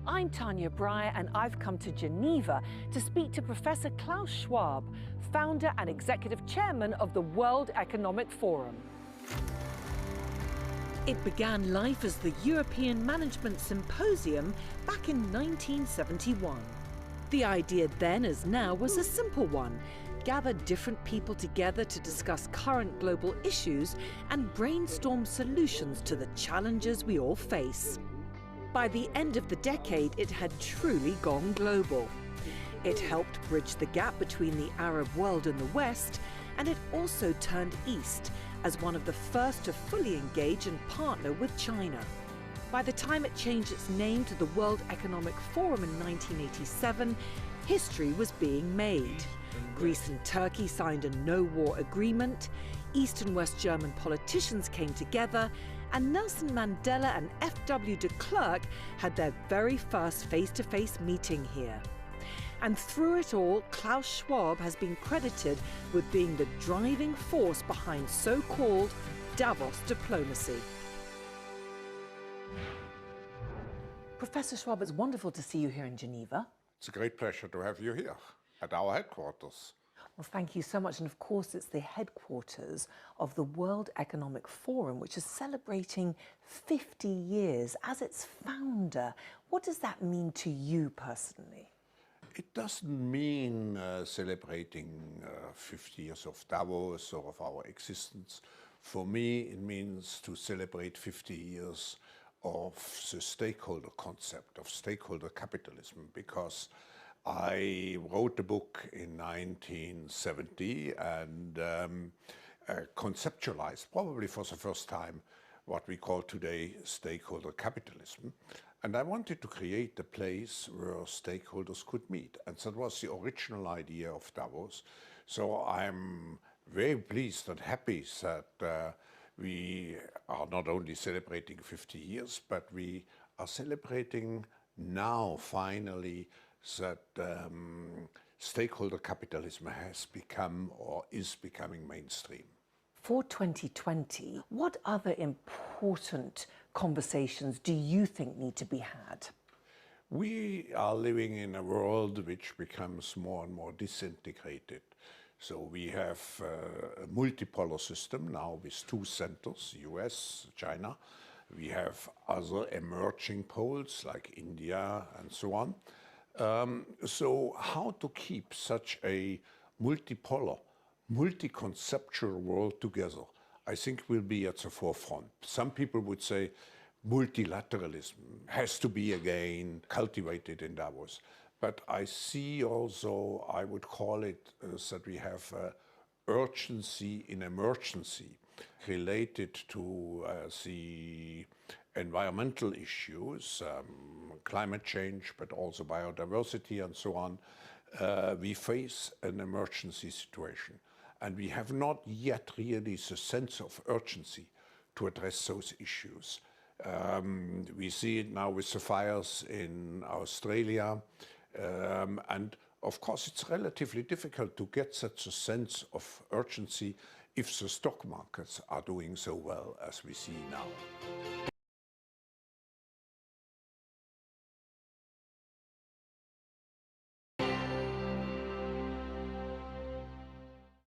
I'm Tanya Breyer, and I've come to Geneva to speak to Professor Klaus Schwab, founder and executive chairman of the World Economic Forum. It began life as the European Management Symposium back in 1971. The idea then as now was a simple one: gather different people together to discuss current global issues and brainstorm solutions to the challenges we all face. By the end of the decade, it had truly gone global. It helped bridge the gap between the Arab world and the West, and it also turned east as one of the first to fully engage and partner with China. By the time it changed its name to the World Economic Forum in 1987, history was being made. Greece and Turkey signed a no-war agreement, East and West German politicians came together, and Nelson Mandela and F.W. de Klerk had their very first face-to-face meeting here. And through it all, Klaus Schwab has been credited with being the driving force behind so-called Davos diplomacy. Professor Schwab, it's wonderful to see you here in Geneva. It's a great pleasure to have you here at our headquarters. Well, thank you so much. And of course, it's the headquarters of the World Economic Forum, which is celebrating 50 years as its founder. What does that mean to you personally? It doesn't mean celebrating 50 years of Davos or of our existence. For me, it means to celebrate 50 years of the stakeholder concept, of stakeholder capitalism, because I wrote a book in 1970 and conceptualized, probably for the first time, what we call today stakeholder capitalism. And I wanted to create a place where stakeholders could meet. And that was the original idea of Davos. So I'm very pleased and happy that we are not only celebrating 50 years, but we are celebrating now, finally, that stakeholder capitalism has become or is becoming mainstream. For 2020, what other important conversations do you think need to be had? We are living in a world which becomes more and more disintegrated. So we have a multipolar system now with two centers, US, China. We have other emerging poles like India and so on. So how to keep such a multipolar, multi-conceptual world together, I think will be at the forefront. Some people would say multilateralism has to be again cultivated in Davos. But I see also, I would call it that we have urgency in emergency related to the environmental issues, climate change, but also biodiversity and so on. We face an emergency situation. And we have not yet really the sense of urgency to address those issues. We see it now with the fires in Australia. And of course, it's relatively difficult to get such a sense of urgency if the stock markets are doing so well as we see now.